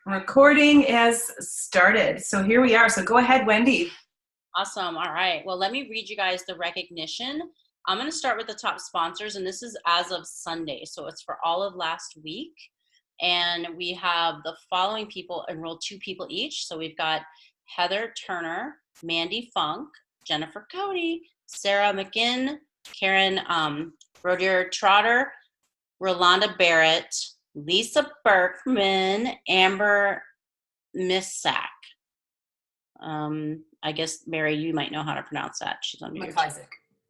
Recording has started. So here we are. So go ahead, Wendy. Awesome. All right. Well, let me read you guys the recognition. I'm going to start with the top sponsors, and this is as of Sunday. So it's for all of last week. And we have the following people enrolled, 2 people each. So we've got Heather Turner, Mandy Funk, Jennifer Cody, Sarah McGinn, Karen Rodier Trotter, Rolanda Barrett, Lisa Berkman, Amber Missack. I guess, Mary, you might know how to pronounce that. She's on mute.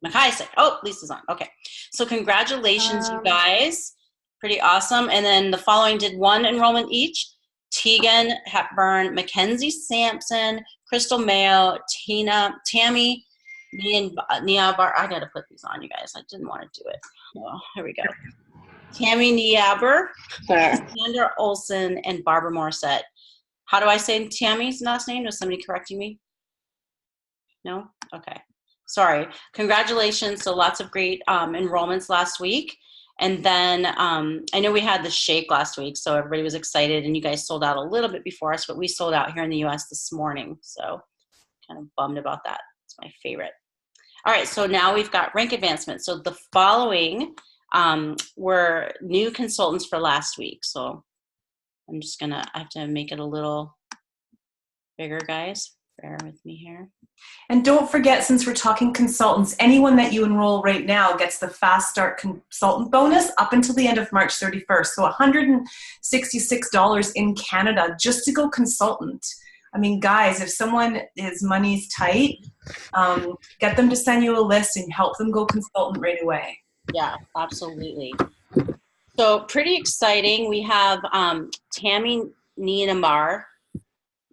McIsaac. Oh, Lisa's on. Okay. So congratulations, you guys. Pretty awesome. And then the following did 1 enrollment each. Tegan Hepburn, Mackenzie Sampson, Crystal Mayo, Tammy Niabar. I got to put these on, you guys. I didn't want to do it. Oh, here we go. Tammy Niaber, Sandra Olson, and Barbara Morissette. How do I say Tammy's last name? Was somebody correcting me? No? Okay. Sorry. Congratulations. So lots of great enrollments last week. And then I know we had the shake last week, so everybody was excited, and you guys sold out a little bit before us, but we sold out here in the U.S. this morning. So kind of bummed about that. It's my favorite. All right. So now we've got rank advancement. So the following were new consultants for last week. So I'm just I have to make it a little bigger, guys. Bear with me here. And don't forget, since we're talking consultants, anyone that you enroll right now gets the Fast Start Consultant bonus up until the end of March 31st. So $166 in Canada just to go consultant. I mean, guys, if his money's tight, get them to send you a list and help them go consultant right away. Yeah, absolutely. So pretty exciting. We have Tammy Nienamar.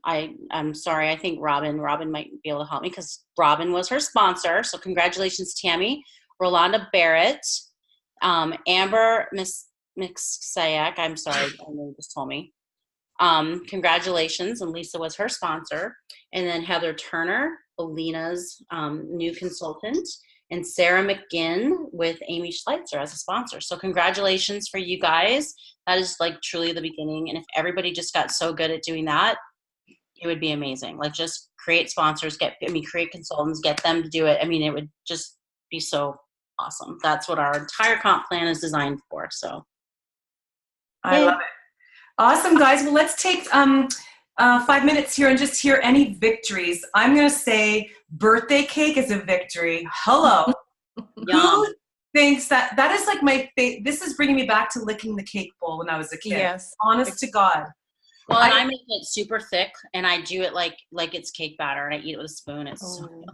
I'm sorry, I think Robin might be able to help me because Robin was her sponsor. So congratulations, Tammy. Rolanda Barrett, Amber Mixayak. I'm sorry, I know you just told me. Congratulations, and Lisa was her sponsor. And then Heather Turner, Alina's new consultant, and Sarah McGinn with Amy Schleitzer as a sponsor. So congratulations for you guys. That is like truly the beginning. And if everybody just got so good at doing that, it would be amazing. Like just create sponsors, create consultants, get them to do it. I mean, it would just be so awesome. That's what our entire comp plan is designed for. So I love it. Awesome, guys. Well, let's take 5 minutes here and just hear any victories. I'm going to say birthday cake is a victory. Hello. Who thinks that is like my this is bringing me back to licking the cake bowl when I was a kid. Yes. Honest to God. Well, and I make it super thick, and I do it like it's cake batter, and I eat it with a spoon.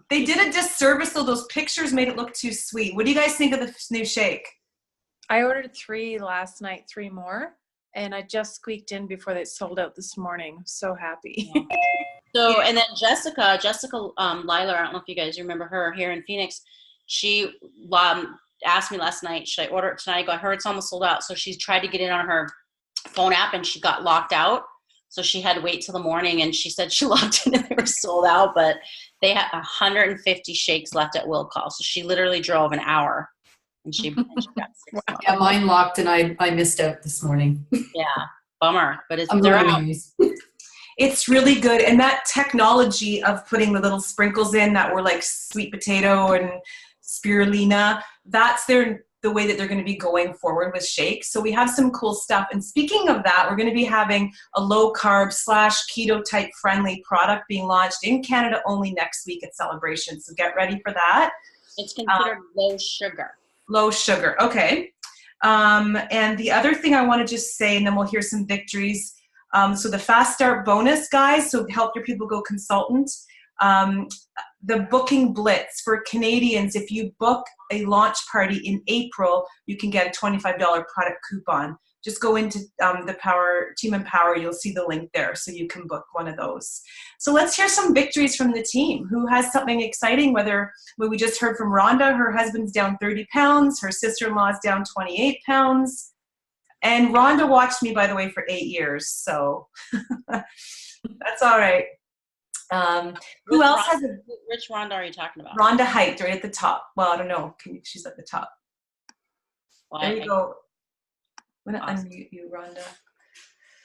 They did a disservice, though. Those pictures made it look too sweet. What do you guys think of the new shake? I ordered 3 last night, 3 more, and I just squeaked in before they sold out this morning. I'm so happy. Yeah. So, and then Jessica Lyler, I don't know if you guys remember her here in Phoenix. She asked me last night, should I order it tonight? I go, I heard it's almost sold out. So she tried to get in on her phone app, and she got locked out. So she had to wait till the morning, and she said she logged in and they were sold out, but they had 150 shakes left at will call. So she literally drove an hour, and she got 6. Yeah, mine locked, and I missed out this morning. Yeah, bummer, but they're out. It's really good. And that technology of putting the little sprinkles in that were like sweet potato and spirulina, that's the way that they're going to be going forward with shakes. So we have some cool stuff. And speaking of that, we're going to be having a low carb / keto type friendly product being launched in Canada only next week at Celebration. So get ready for that. It's considered low sugar. Low sugar. Okay. And the other thing I want to just say, and then we'll hear some victories. So the Fast Start bonus, guys, so help your people go consultant. The booking blitz for Canadians, if you book a launch party in April, you can get a $25 product coupon. Just go into the Team Empower, you'll see the link there, so you can book one of those. So let's hear some victories from the team. Who has something exciting? We just heard from Rhonda, her husband's down 30 pounds, her sister-in-law is down 28 pounds. And Rhonda watched me, by the way, for 8 years, so that's all right. Who else has a... Which Rhonda are you talking about? Rhonda Height, right at the top. Well, I don't know. She's at the top. Well, there you go. I'm going to unmute you, Rhonda.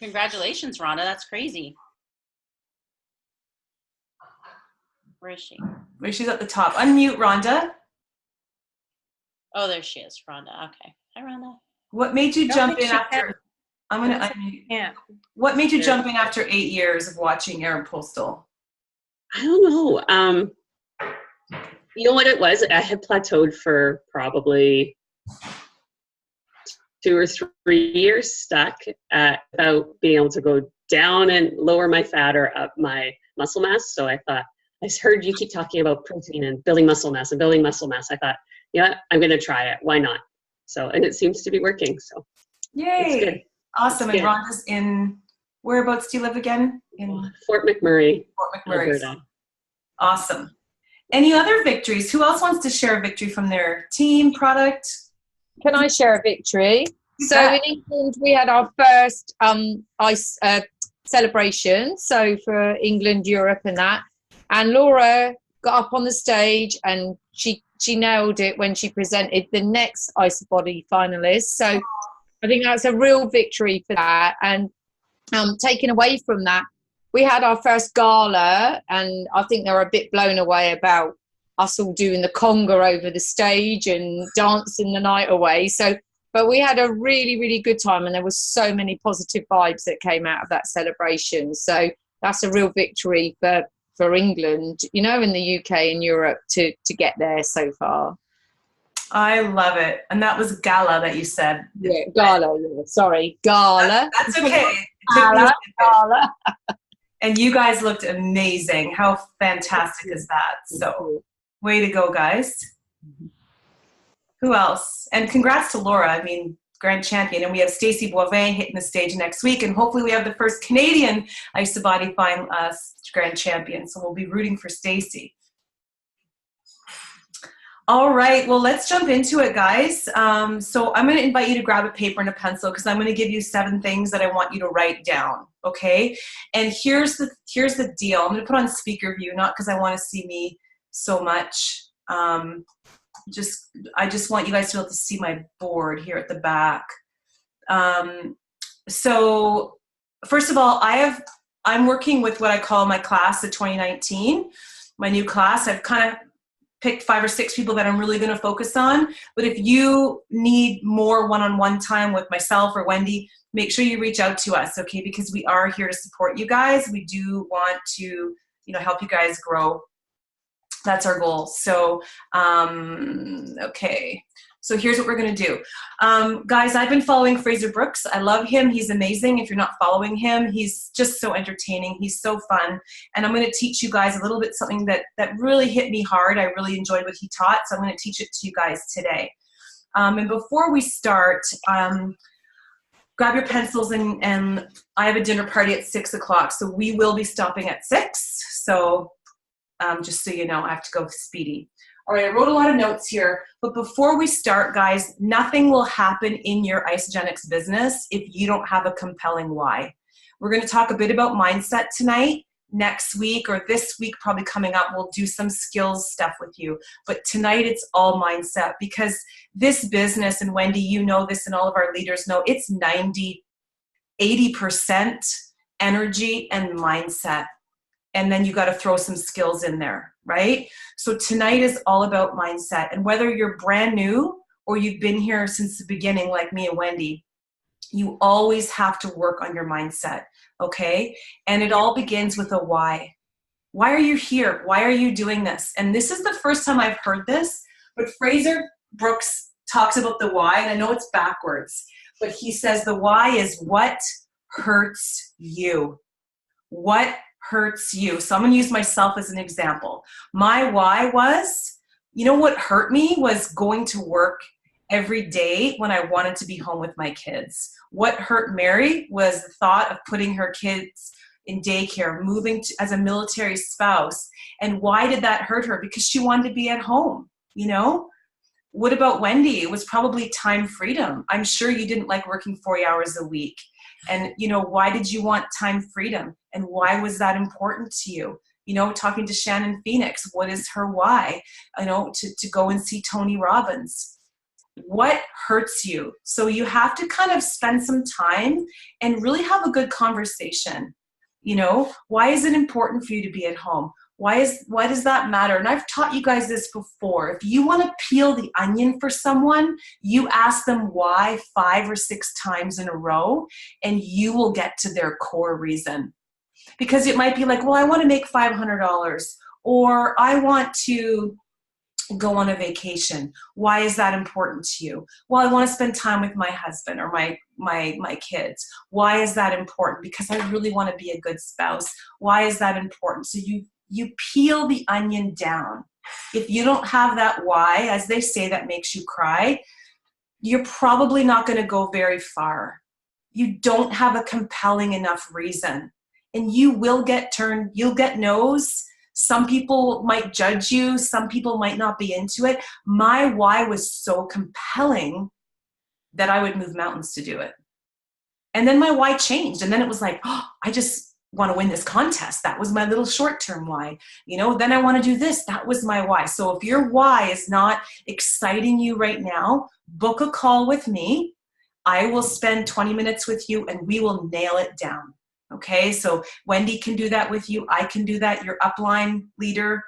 Congratulations, Rhonda. That's crazy. Where is she? Where she's at the top. Unmute, Rhonda. Oh, there she is, Rhonda. Okay. Hi, Rhonda. What made you jump in after? I'm gonna unmute. Yeah. What made you jump in after 8 years of watching Arab Postal? I don't know. You know what it was? I had plateaued for probably 2 or 3 years, stuck without being able to go down and lower my fat or up my muscle mass. So I thought, I heard you keep talking about protein and building muscle mass and building muscle mass. I thought, yeah, I'm going to try it. Why not? So, and it seems to be working. So, yay! It's good. Awesome. It's and good. Rhonda's in, whereabouts do you live again? In Fort McMurray. Fort McMurray. Alberta. Awesome. Any other victories? Who else wants to share a victory from their team, product? Can I share a victory? So Yeah. in England, we had our first ice celebration. So for England, Europe and that. And Laura got up on the stage and she nailed it when she presented the next Ice Body finalists. So I think that's a real victory for that. And taking away from that, we had our first gala, and I think they were a bit blown away about us all doing the conga over the stage and dancing the night away. So, but we had a really, really good time, and there was so many positive vibes that came out of that celebration. So that's a real victory for England, you know, in the UK and Europe to get there so far. I love it. And that was gala that you said. Yeah, gala. Yeah, sorry, gala. That's okay. It took me a Gala, bit. gala. And you guys looked amazing. How fantastic is that? So way to go, guys. Who else? And congrats to Laura. I mean, grand champion. And we have Stacey Boivin hitting the stage next week. And hopefully we have the first Canadian Ice Body grand champion. So we'll be rooting for Stacey. All right, well, let's jump into it, guys. So I'm going to invite you to grab a paper and a pencil because I'm going to give you 7 things that I want you to write down, okay? And here's the deal. I'm going to put on speaker view, not because I want to see me so much. I just want you guys to be able to see my board here at the back. So first of all, I'm working with what I call my class of 2019, my new class. I've kind of picked 5 or 6 people that I'm really going to focus on. But if you need more one-on-one time with myself or Wendy, make sure you reach out to us, okay? Because we are here to support you guys. We do want to, help you guys grow. That's our goal. So, okay. So here's what we're going to do. Guys, I've been following Fraser Brooks. I love him. He's amazing. If you're not following him, he's just so entertaining. He's so fun. And I'm going to teach you guys a little bit something that really hit me hard. I really enjoyed what he taught. So I'm going to teach it to you guys today. And before we start, grab your pencils and I have a dinner party at 6 o'clock. So we will be stopping at 6. So just so you know, I have to go speedy. All right, I wrote a lot of notes here, but before we start, guys, nothing will happen in your Isogenics business if you don't have a compelling why. We're going to talk a bit about mindset tonight. Next week or this week, probably coming up, we'll do some skills stuff with you. But tonight, it's all mindset because this business, and Wendy, you know this, and all of our leaders know, it's 80% energy and mindset. And then you got to throw some skills in there, right? So tonight is all about mindset. And whether you're brand new or you've been here since the beginning, like me and Wendy, you always have to work on your mindset, okay? And it all begins with a why. Why are you here? Why are you doing this? And this is the first time I've heard this, but Fraser Brooks talks about the why, and I know it's backwards, but he says the why is what hurts you. What hurts you? So I'm going to use myself as an example. My why was, what hurt me was going to work every day when I wanted to be home with my kids. What hurt Mary was the thought of putting her kids in daycare, moving as a military spouse. And why did that hurt her? Because she wanted to be at home, What about Wendy? It was probably time freedom. I'm sure you didn't like working 40 hours a week. And, why did you want time freedom? And why was that important to you? Talking to Shannon Phoenix, what is her why? To go and see Tony Robbins. What hurts you? So you have to kind of spend some time and really have a good conversation. You know, why is it important for you to be at home? Why does that matter? And I've taught you guys this before. If you want to peel the onion for someone, you ask them why 5 or 6 times in a row, and you will get to their core reason. Because it might be like, well, I want to make $500, or I want to go on a vacation. Why is that important to you? Well, I want to spend time with my husband or my kids. Why is that important? Because I really want to be a good spouse. Why is that important? So you peel the onion down. If you don't have that why, as they say, that makes you cry, you're probably not going to go very far. You don't have a compelling enough reason. And you will get turned, you'll get no's. Some people might judge you. Some people might not be into it. My why was so compelling that I would move mountains to do it. And then my why changed. And then it was like, oh, I just want to win this contest. That was my little short-term why. You know, then I want to do this. That was my why. So if your why is not exciting you right now, book a call with me. I will spend 20 minutes with you and we will nail it down. Okay, so Wendy can do that with you. I can do that. Your upline leader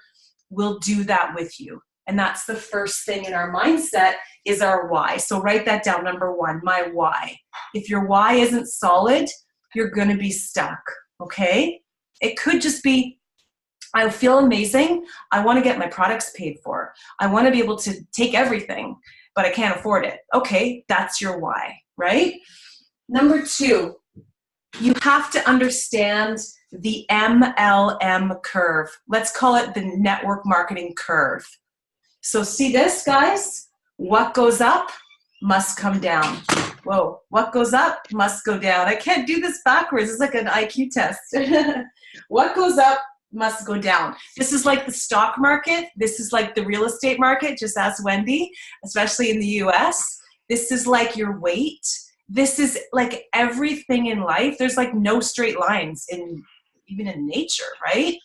will do that with you. And that's the first thing in our mindset is our why. So write that down. Number 1, my why. If your why isn't solid, you're going to be stuck. Okay, it could just be, I feel amazing. I want to get my products paid for. I want to be able to take everything, but I can't afford it. Okay, that's your why, right? Number 2, you have to understand the MLM curve. Let's call it the network marketing curve. So see this, guys? What goes up must come down. Whoa, what goes up must go down. I can't do this backwards. It's like an IQ test. What goes up must go down. This is like the stock market. This is like the real estate market. Just ask Wendy, especially in the US. This is like your weight. This is like everything in life. There's like no straight lines even in nature, right?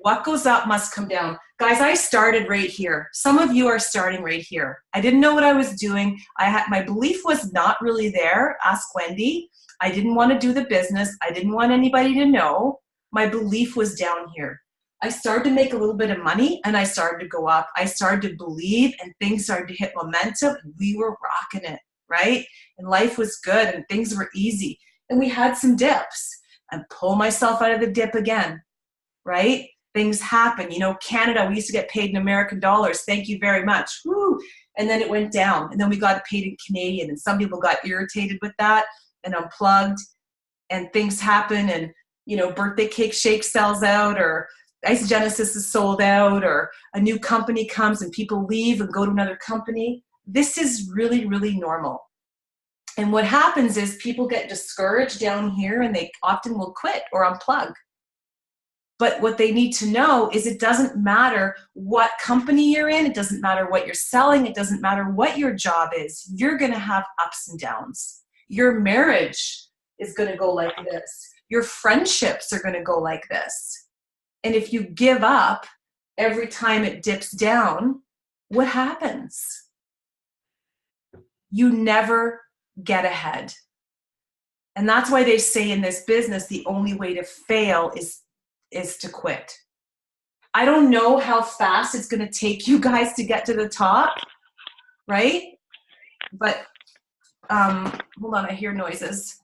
What goes up must come down. Guys, I started right here. Some of you are starting right here. I didn't know what I was doing. My belief was not really there. Ask Wendy. I didn't want to do the business. I didn't want anybody to know. My belief was down here. I started to make a little bit of money and I started to go up. I started to believe and things started to hit momentum and we were rocking it, right? And life was good and things were easy. And we had some dips. And pull myself out of the dip again, right? Things happen. You know, Canada, we used to get paid in American dollars. Thank you very much. Woo! And then it went down. And then we got paid in Canadian. And some people got irritated with that and unplugged. And things happen. And, you know, birthday cake shake sells out, or Ice Genesis is sold out, or a new company comes and people leave and go to another company. This is really, really normal. And what happens is people get discouraged down here and they often will quit or unplug. But what they need to know is it doesn't matter what company you're in. It doesn't matter what you're selling. It doesn't matter what your job is. You're going to have ups and downs. Your marriage is going to go like this. Your friendships are going to go like this. And if you give up every time it dips down, what happens? You never get ahead. And that's why they say in this business, the only way to fail is to quit. I don't know how fast it's going to take you guys to get to the top, right? But hold on, I hear noises.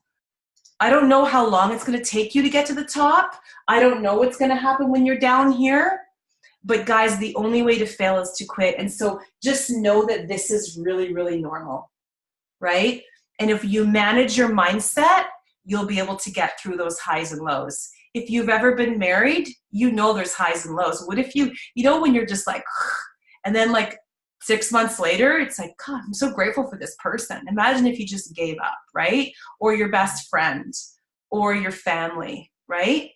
I don't know how long it's going to take you to get to the top. I don't know what's going to happen when you're down here. But guys, the only way to fail is to quit. And so just know that this is really, really normal, right? And if you manage your mindset, you'll be able to get through those highs and lows. If you've ever been married, you know there's highs and lows. What if you know when you're just like, and then like 6 months later, it's like, God, I'm so grateful for this person. Imagine if you just gave up, right? Or your best friend or your family, right?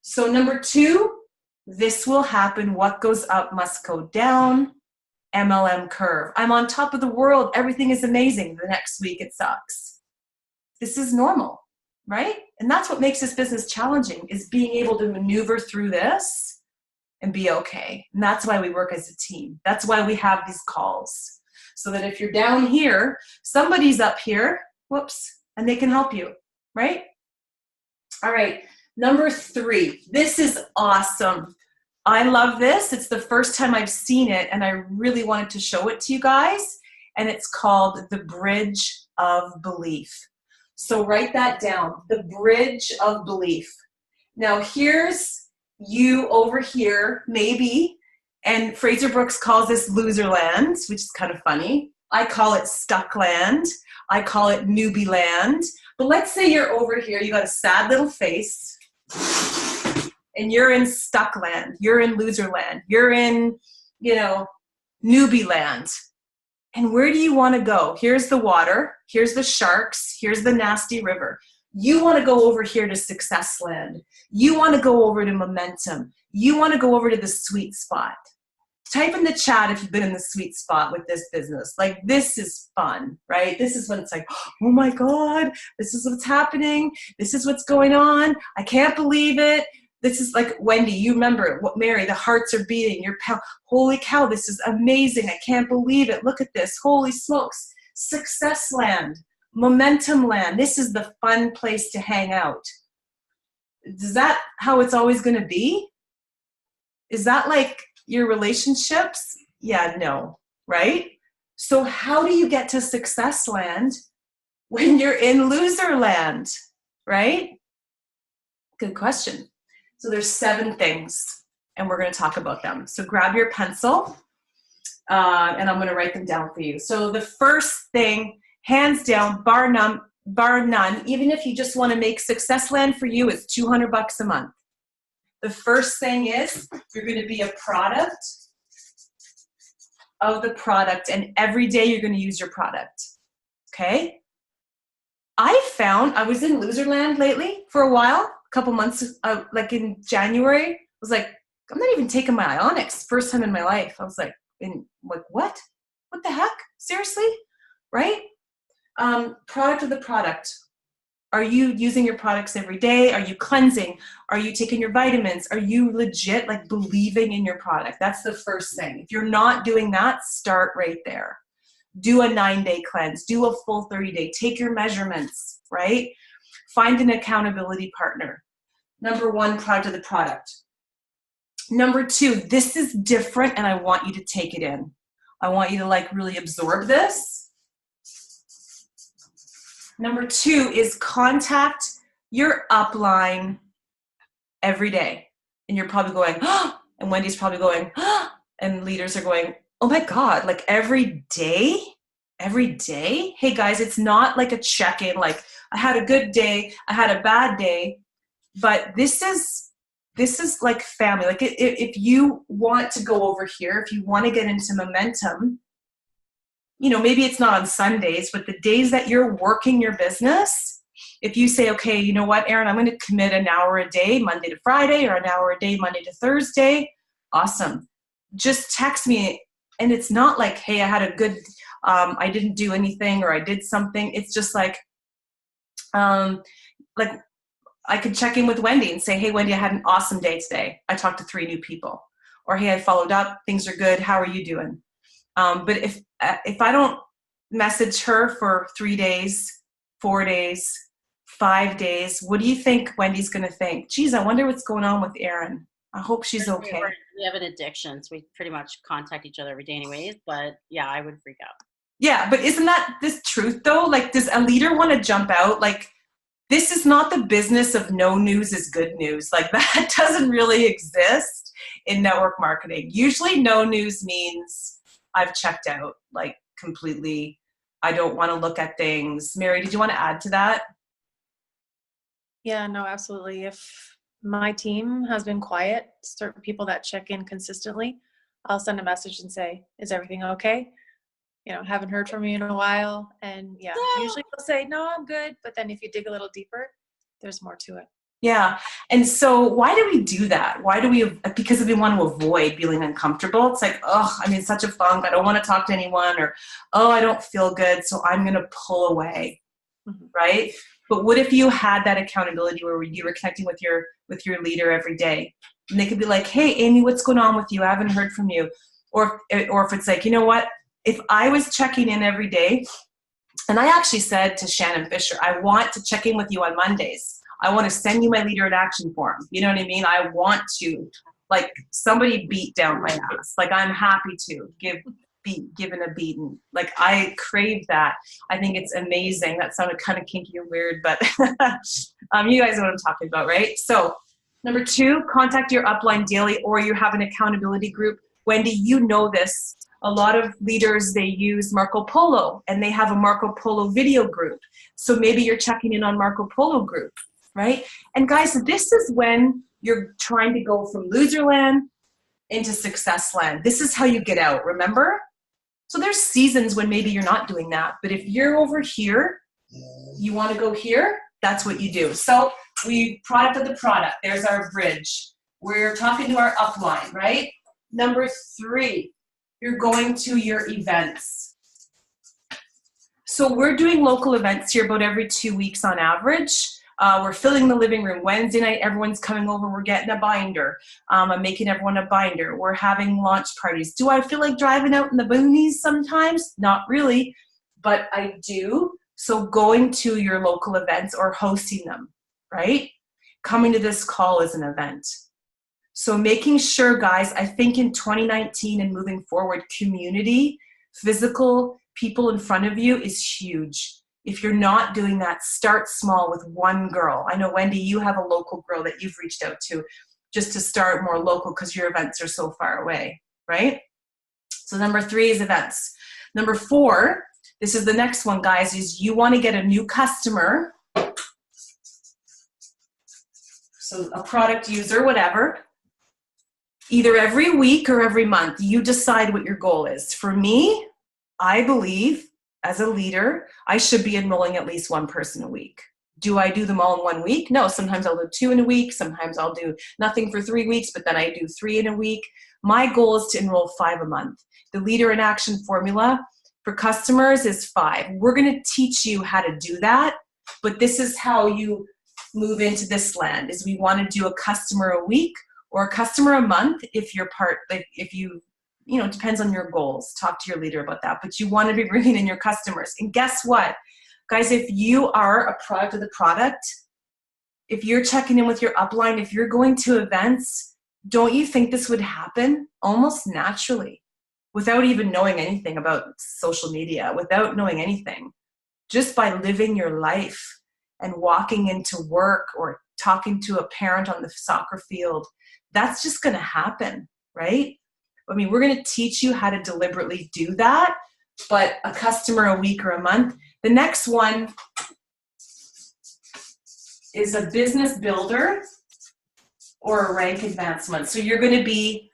So number 2, this will happen. What goes up must go down. MLM curve. I'm on top of the world. Everything is amazing. The next week it sucks. This is normal, right? And that's what makes this business challenging, is being able to maneuver through this and be okay. And that's why we work as a team. That's why we have these calls. so that if you're down here, somebody's up here, whoops, and they can help you, right? All right, number 3. This is awesome. I love this. It's the first time I've seen it, and I really wanted to show it to you guys, and it's called the Bridge of Belief. So write that down, the Bridge of Belief. Now here's you over here, maybe, and Fraser Brooks calls this loser land, which is kind of funny. I call it stuck land. I call it newbie land. But let's say you're over here, you got a sad little face, and you're in stuck land. You're in loser land. You're in, newbie land. And where do you want to go? Here's the water. Here's the sharks. Here's the nasty river. You want to go over here to success land. You want to go over to momentum. You want to go over to the sweet spot. Type in the chat if you've been in the sweet spot with this business. Like, this is fun, right? This is when it's like, oh my God, this is what's happening. This is what's going on. I can't believe it. This is like, Wendy, you remember what, Mary, the hearts are beating. Holy cow, this is amazing. I can't believe it. Look at this. Holy smokes. Success land, momentum land. This is the fun place to hang out. Is that how it's always going to be? Is that like your relationships? Yeah, no, right? So how do you get to success land when you're in loser land, right? Good question. So there's 7 things, and we're going to talk about them. So grab your pencil, and I'm going to write them down for you. So the first thing, hands down, bar none, even if you just want to make success land for you, it's $200 a month. The first thing is you're going to be a product of the product, and every day you're going to use your product, okay? I was in loserland lately for a while, a couple months, like in January. I was like, I'm not even taking my Ionics, first time in my life. I was like, what? What the heck? Seriously? Right? Product of the product. Are you using your products every day? Are you cleansing? Are you taking your vitamins? Are you legit like believing in your product? That's the first thing. If you're not doing that, start right there. Do a 9-day cleanse. Do a full 30-day. Take your measurements, right? Find an accountability partner. Number 1, product of the product. Number 2, this is different, and I want you to take it in. I want you to like really absorb this. Number 2 is contact your upline every day. And you're probably going, oh, and Wendy's probably going, oh, and leaders are going, oh my God, like every day? Every day? Hey guys, it's not like a check-in, like I had a good day, I had a bad day, but this is like family. Like if you want to go over here, if you want to get into momentum, maybe it's not on Sundays, but the days that you're working your business, if you say, okay, you know what, Erin, I'm going to commit an hour a day, Monday to Friday, or an hour a day, Monday to Thursday, awesome. Just text me. And it's not like, hey, I had a good, I didn't do anything or I did something. It's just like I could check in with Wendy and say, hey, Wendy, I had an awesome day today. I talked to 3 new people. Or, hey, I followed up. Things are good. How are you doing? But if I don't message her for 3 days, 4 days, 5 days, what do you think Wendy's going to think? Geez, I wonder what's going on with Erin. I hope she's okay. We have an addiction, so we pretty much contact each other every day anyways, but yeah, I would freak out. Yeah, but isn't that this truth though? Like, does a leader want to jump out? Like, this is not the business of no news is good news. Like, that doesn't really exist in network marketing. Usually no news means I've checked out, like completely. I don't want to look at things. Mary, did you want to add to that? Yeah, no, absolutely. If my team has been quiet, certain people that check in consistently, I'll send a message and say, is everything okay? Haven't heard from you in a while. And yeah, usually they'll say, no, I'm good. But then if you dig a little deeper, there's more to it. Yeah. And so why do we do that? Because we want to avoid feeling uncomfortable. It's like, oh, I'm in such a funk. I don't want to talk to anyone, or, oh, I don't feel good, so I'm going to pull away. Mm-hmm. Right? But what if you had that accountability where you were connecting with your leader every day, and they could be like, hey, Amy, what's going on with you? I haven't heard from you. Or if it's like, you know what, if I was checking in every day, and I actually said to Shannon Fisher, I want to check in with you on Mondays. I want to send you my leader in action form. You know what I mean? I want to, like, somebody beat down my ass. Like, I'm happy to be given a beating. Like, I crave that. I think it's amazing. That sounded kind of kinky and weird, but you guys know what I'm talking about, right? So number 2, contact your upline daily, or you have an accountability group. Wendy, you know this. A lot of leaders, they use Marco Polo, and they have a Marco Polo video group. So maybe you're checking in on Marco Polo group, right? And guys, this is when you're trying to go from loser land into success land. This is how you get out, remember? So there's seasons when maybe you're not doing that. But if you're over here, you want to go here, that's what you do. So product of the product, there's our bridge. We're talking to our upline, right? Number 3, you're going to your events. So we're doing local events here about every 2 weeks on average. We're filling the living room. Wednesday night, everyone's coming over. We're getting a binder. I'm making everyone a binder. We're having launch parties. Do I feel like driving out in the boonies sometimes? Not really, but I do. So going to your local events or hosting them, right? Coming to this call is an event. So making sure, guys, I think in 2019 and moving forward, community, physical people in front of you is huge. If you're not doing that, start small with one girl. I know, Wendy, you have a local girl that you've reached out to just to start more local because your events are so far away, right? So number 3 is events. Number 4, this is the next one, guys, is you want to get a new customer. So a product user, whatever. Either every week or every month, you decide what your goal is. For me, I believe as a leader, I should be enrolling at least 1 person a week. Do I do them all in 1 week? No, sometimes I'll do 2 in a week. Sometimes I'll do nothing for 3 weeks, but then I do 3 in a week. My goal is to enroll 5 a month. The leader in action formula for customers is 5. We're going to teach you how to do that, but this is how you move into this land, is we want to do a customer a week or a customer a month if you're if you know, it depends on your goals. Talk to your leader about that. But you want to be bringing in your customers. And guess what? Guys, if you are a product of the product, if you're checking in with your upline, if you're going to events, don't you think this would happen almost naturally without even knowing anything about social media, without knowing anything? Just by living your life and walking into work or talking to a parent on the soccer field, that's just going to happen, right? I mean, we're going to teach you how to deliberately do that, but a customer a week or a month. The next one is a business builder or a rank advancement. So you're going to be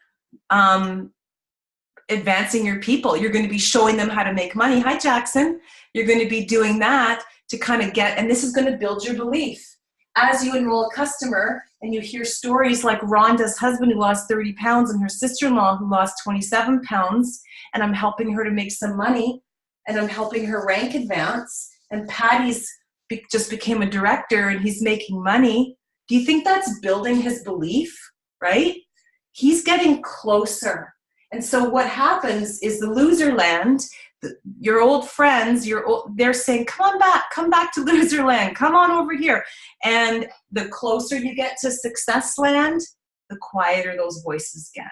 advancing your people. You're going to be showing them how to make money. Hi, Jackson. You're going to be doing that to kind of get, and this is going to build your belief. As you enroll a customer and you hear stories like Rhonda's husband who lost 30 pounds and her sister-in-law who lost 27 pounds, and I'm helping her to make some money, and I'm helping her rank advance, and Patty's just became a director and he's making money. Do you think that's building his belief, right? He's getting closer. And so what happens is the loser land, your old friends, they're saying, come back to loser land, come on over here. And the closer you get to success land, the quieter those voices get,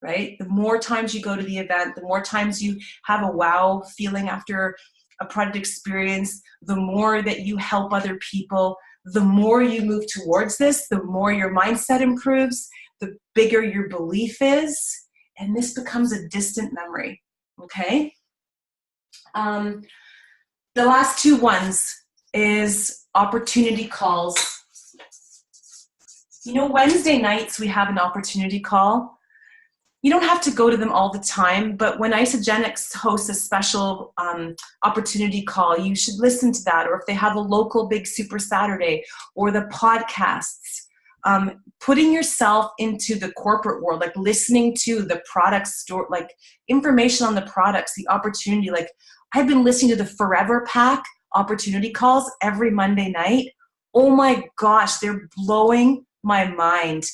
right? The more times you go to the event, the more times you have a wow feeling after a product experience, the more that you help other people, the more you move towards this, the more your mindset improves, the bigger your belief is, and this becomes a distant memory. Okay. The last 2 ones is opportunity calls. You know, Wednesday nights we have an opportunity call. You don't have to go to them all the time, but when Isogenics hosts a special opportunity call, you should listen to that. Or if they have a local big Super Saturday or the podcasts, putting yourself into the corporate world, like listening to the product store, like information on the products, the opportunity. Like I've been listening to the Forever Pack opportunity calls every Monday night. Oh my gosh, they're blowing my mind.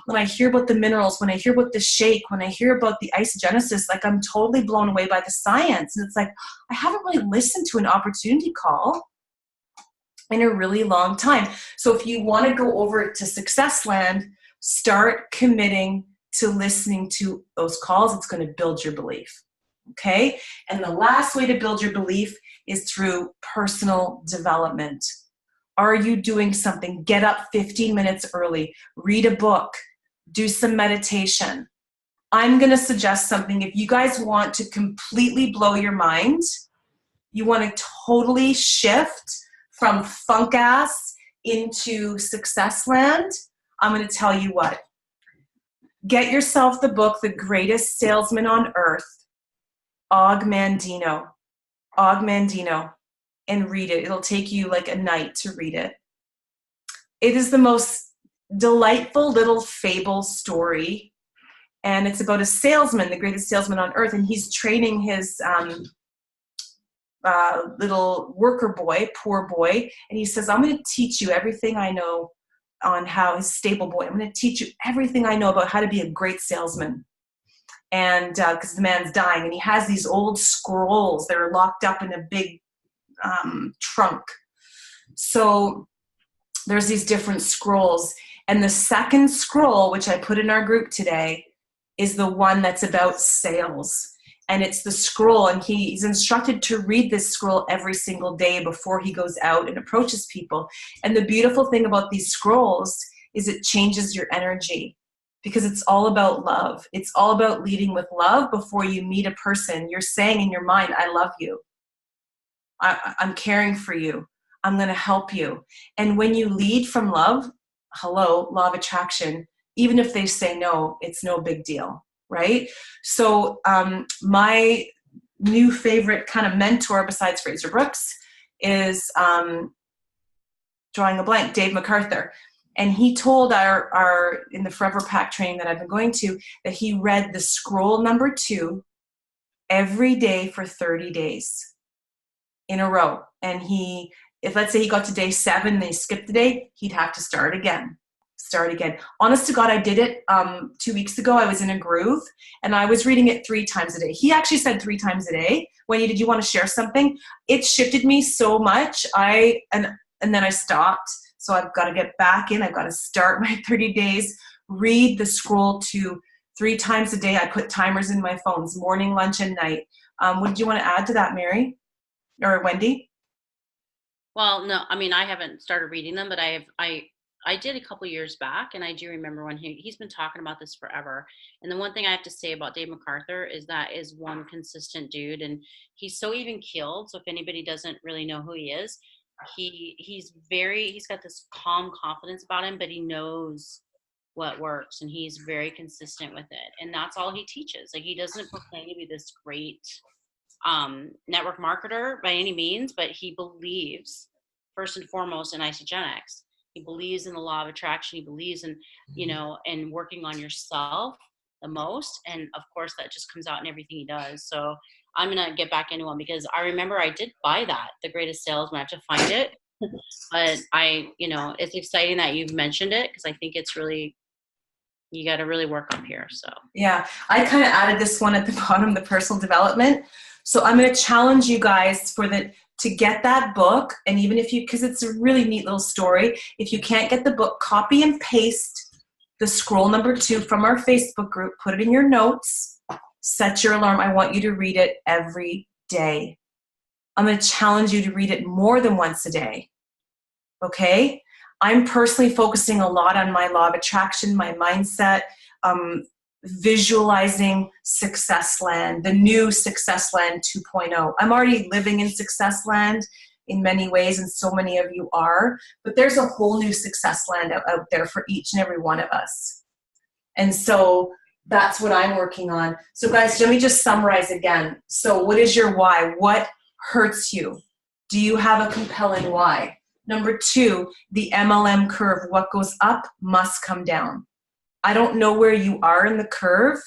When I hear about the minerals, when I hear about the shake, when I hear about the isogenesis, like I'm totally blown away by the science. And it's like, I haven't really listened to an opportunity call in a really long time. So if you want to go over to Success Land, start committing to listening to those calls. It's going to build your belief. Okay? And the last way to build your belief is through personal development. Are you doing something? Get up 15 minutes early, read a book, do some meditation. I'm going to suggest something. If you guys want to completely blow your mind, you want to totally shift from funk ass into Success Land, I'm going to tell you what. Get yourself the book, The Greatest Salesman on Earth, Og Mandino, and read it. It'll take you like a night to read it. It is the most delightful little fable story, and it's about a salesman, the greatest salesman on earth, and he's training his little worker boy, poor boy, and he says, I'm going to teach you everything I know on how, his stable boy, I'm going to teach you everything I know about how to be a great salesman. And because the man's dying, and he has these old scrolls that are locked up in a big trunk. So there's these different scrolls, and the second scroll, which I put in our group today, is the one that's about sales. And it's the scroll, and he's instructed to read this scroll every single day before he goes out and approaches people. And the beautiful thing about these scrolls is it changes your energy, because it's all about love. It's all about leading with love. Before you meet a person, you're saying in your mind, I love you. I'm caring for you. I'm going to help you. And when you lead from love, hello, law of attraction, even if they say no, it's no big deal, right? So my new favorite kind of mentor besides Fraser Brooks is drawing a blank, Dave MacArthur. And he told our in the Forever Pack training that I've been going to, that he read the scroll number 2 every day for 30 days in a row. And if let's say he got to day 7 and he skipped a day, he'd have to start again. Honest to God, I did it 2 weeks ago. I was in a groove and I was reading it 3 times a day. He actually said 3 times a day. Wendy, did you want to share something? It shifted me so much. And then I stopped. So I've got to get back in. I've got to start my 30 days, read the scroll 3 times a day. I put timers in my phones, morning, lunch, and night. What did you want to add to that, Mary or Wendy? Well, no, I mean, I haven't started reading them, but I did a couple years back, and I do remember when he's been talking about this forever. And the one thing I have to say about Dave MacArthur is that is one consistent dude, and he's so even keeled. So if anybody doesn't really know who he is, he's got this calm confidence about him, but he knows what works, and he's very consistent with it. And that's all he teaches. Like, he doesn't proclaim to be this great network marketer by any means, but he believes first and foremost in isogenics. He believes in the law of attraction. He believes in, and working on yourself the most. And of course that just comes out in everything he does. So I'm going to get back into him, because I remember I did buy that, The Greatest Salesman. I have to find it. But it's exciting that you've mentioned it, because I think it's really, you got to really work up here. So yeah, I kind of added this one at the bottom, the personal development. So I'm going to challenge you guys to get that book. And even if because it's a really neat little story, if you can't get the book, copy and paste the scroll number 2 from our Facebook group, put it in your notes, set your alarm. I want you to read it every day. I'm going to challenge you to read it more than once a day. Okay? I'm personally focusing a lot on my law of attraction, my mindset, visualizing Success Land, the new Success Land 2.0. I'm already living in Success Land in many ways, and so many of you are, but there's a whole new Success Land out there for each and every one of us. And so that's what I'm working on. So guys, let me just summarize again. So what is your why? What hurts you? Do you have a compelling why? Number 2, the MLM curve. What goes up must come down. I don't know where you are in the curve,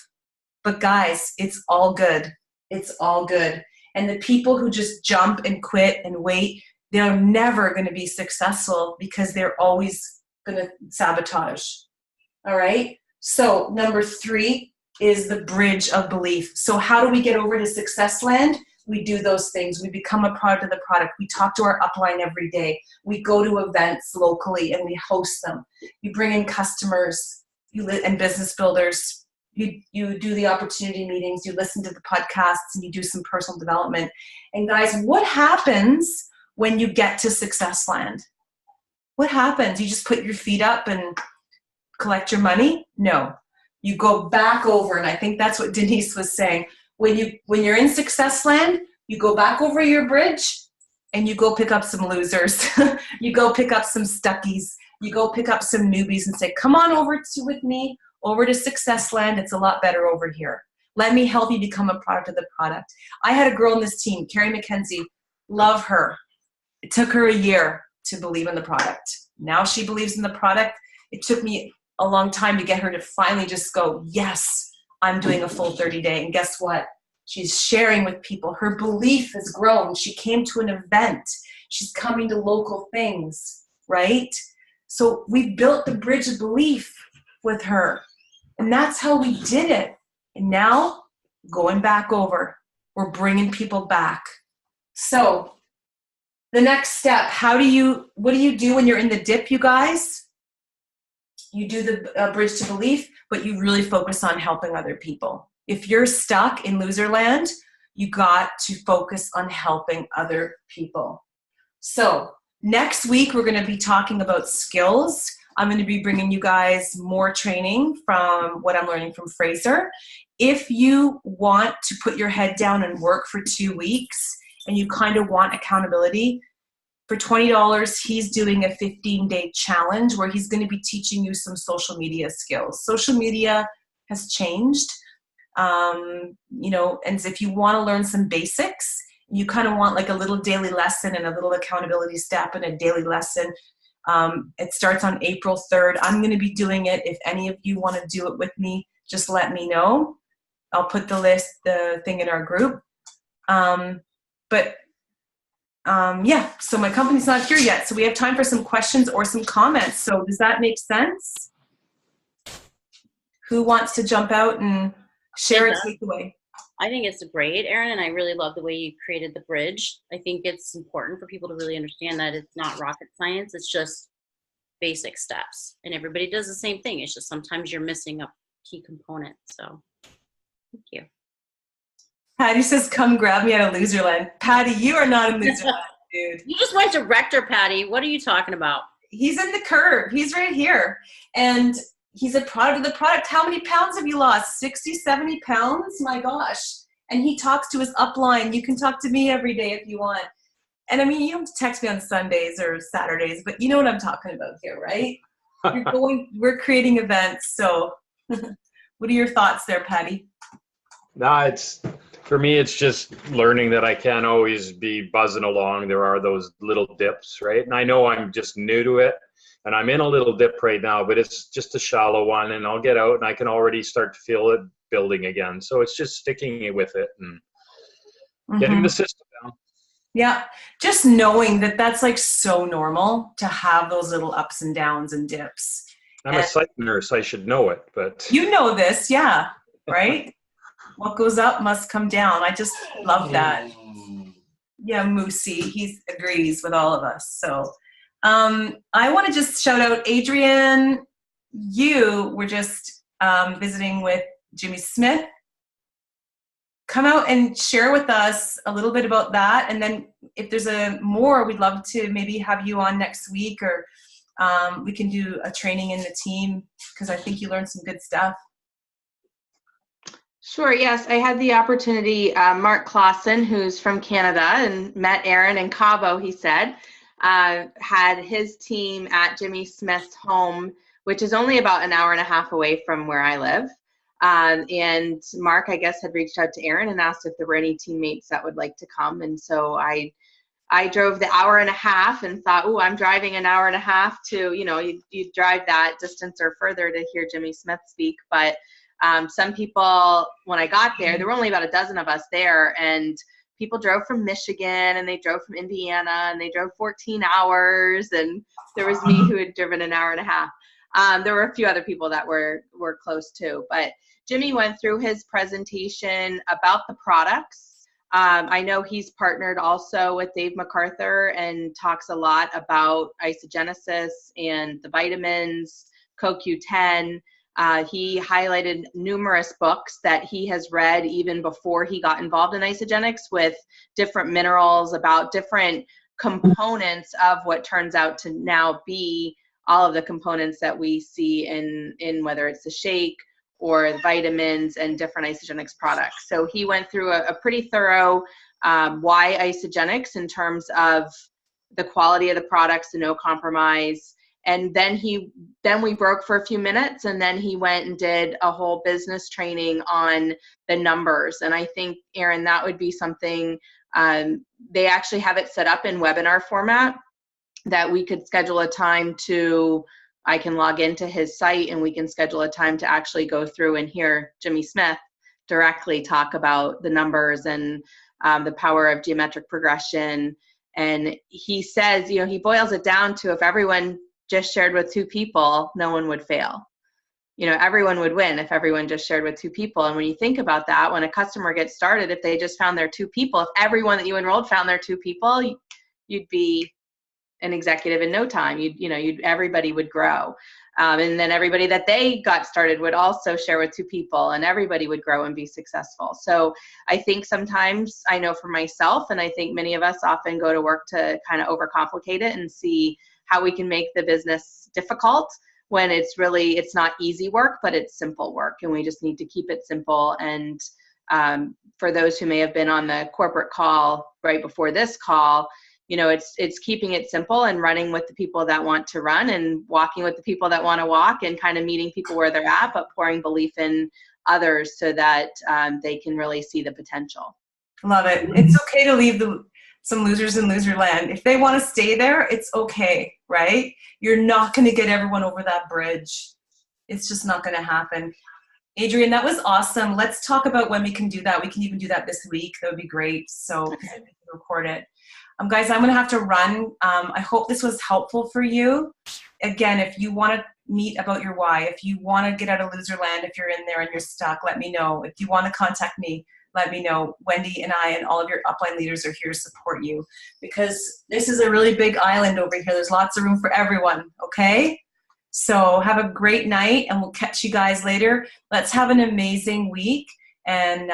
but guys, it's all good. It's all good. And the people who just jump and quit and wait, they're never going to be successful, because they're always going to sabotage. All right. So number 3 is the bridge of belief. So how do we get over to success land? We do those things. We become a product of the product. We talk to our upline every day. We go to events locally and we host them. You bring in customers and business builders. You do the opportunity meetings. You listen to the podcasts and you do some personal development. And guys, what happens when you get to success land? What happens? You just put your feet up and collect your money? No. You go back over, and I think that's what Denise was saying. When you're in success land, you go back over your bridge and you go pick up some losers. You go pick up some stuckies. You go pick up some newbies and say, come on with me over to success land. It's a lot better over here. Let me help you become a product of the product. I had a girl in this team, Carrie McKenzie, love her. It took her a year to believe in the product. Now she believes in the product. It took me a long time to get her to finally just go, yes, I'm doing a full 30-day. And guess what? She's sharing with people. Her belief has grown. She came to an event. She's coming to local things, right? So we built the bridge of belief with her. And that's how we did it. And now, going back over, we're bringing people back. So the next step, what do you do when you're in the dip, you guys? You do the bridge to belief, but you really focus on helping other people. If you're stuck in loser land, you got to focus on helping other people. So next week, we're going to be talking about skills. I'm going to be bringing you guys more training from what I'm learning from Fraser. If you want to put your head down and work for 2 weeks and you kind of want accountability, for $20, he's doing a 15-day challenge where he's going to be teaching you some social media skills. Social media has changed, and if you want to learn some basics, you kind of want like a little daily lesson and a little accountability step and a daily lesson. It starts on April 3rd. I'm going to be doing it. If any of you want to do it with me, just let me know. I'll put the thing in our group. So my company's not here yet. So we have time for some questions or some comments. So does that make sense? Who wants to jump out and share a takeaway? I think it's great, Erin, and I really love the way you created the bridge. I think it's important for people to really understand that it's not rocket science. It's just basic steps. And everybody does the same thing. It's just sometimes you're missing a key component. So thank you. Patty says, come grab me out of Loserland. Patty, you are not in Loserland, dude. You just went to Rector, Patty. What are you talking about? He's in the curve. He's right here. And he's a product of the product. How many pounds have you lost? 60, 70 pounds? My gosh. And he talks to his upline. You can talk to me every day if you want. And I mean, you don't have to text me on Sundays or Saturdays, but you know what I'm talking about here, right? We're creating events. So what are your thoughts there, Patty? No, for me, it's just learning that I can't always be buzzing along. There are those little dips, right? And I know I'm just new to it, and I'm in a little dip right now, but it's just a shallow one, and I'll get out, and I can already start to feel it building again. So it's just sticking with it and getting the system down. Yeah, just knowing that that's like so normal to have those little ups and downs and dips. I'm a psych nurse. I should know it, but... You know this, yeah, right? What goes up must come down. I just love that. Yeah, Moosey, he agrees with all of us. So I want to just shout out Adrienne. You were just visiting with Jimmy Smith. Come out and share with us a little bit about that. And then if there's more, we'd love to maybe have you on next week, or we can do a training in the team, because I think you learned some good stuff. Sure, yes. I had the opportunity, Mark Clausen, who's from Canada and met Erin in Cabo, he said, had his team at Jimmy Smith's home, which is only about an hour and a half away from where I live. And Mark, I guess, had reached out to Erin and asked if there were any teammates that would like to come. And so I drove the hour and a half and thought, oh, I'm driving an hour and a half to, you drive that distance or further to hear Jimmy Smith speak. But some people, when I got there were only about a dozen of us there, and people drove from Michigan and they drove from Indiana and they drove 14 hours. And there was me who had driven an hour and a half. There were a few other people that were close too, but Jimmy went through his presentation about the products. I know he's partnered also with Dave MacArthur and talks a lot about isogenesis and the vitamins, CoQ10. He highlighted numerous books that he has read even before he got involved in isogenics with different minerals about different components of what turns out to now be all of the components that we see in whether it's the shake or the vitamins and different isogenics products. So he went through a pretty thorough why isogenics in terms of the quality of the products, the no compromise. And then we broke for a few minutes, and then he went and did a whole business training on the numbers. And I think, Erin, that would be something, they actually have it set up in webinar format that we could schedule a time I can log into his site and we can schedule a time to actually go through and hear Jimmy Smith directly talk about the numbers and the power of geometric progression. And he says, he boils it down to if everyone just shared with 2 people, no one would fail. Everyone would win if everyone just shared with 2 people. And when you think about that, when a customer gets started, if they just found their 2 people, if everyone that you enrolled found their 2 people, you'd be an executive in no time. Everybody would grow. And then everybody that they got started would also share with 2 people, and everybody would grow and be successful. So I think sometimes, I know for myself, and I think many of us often go to work to kind of overcomplicate it and see how we can make the business difficult when it's not easy work, but it's simple work. And we just need to keep it simple. And for those who may have been on the corporate call right before this call, it's keeping it simple and running with the people that want to run and walking with the people that want to walk and kind of meeting people where they're at, but pouring belief in others so that they can really see the potential. Love it. It's okay to leave some losers in loser land. If they want to stay there, it's okay, right? You're not going to get everyone over that bridge. It's just not going to happen. Adrienne, that was awesome. Let's talk about when we can do that. We can even do that this week. That would be great. So we can record it. Guys, I'm going to have to run. I hope this was helpful for you. Again, if you want to meet about your why, if you want to get out of loser land, if you're in there and you're stuck, let me know. If you want to contact me, let me know. Wendy and I and all of your upline leaders are here to support you because this is a really big island over here. There's lots of room for everyone, okay? So have a great night, and we'll catch you guys later. Let's have an amazing week, and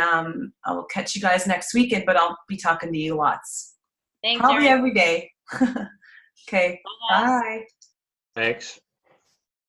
I'll catch you guys next weekend, but I'll be talking to you lots. Thanks, Probably Erin. every day. Okay, bye. Thanks.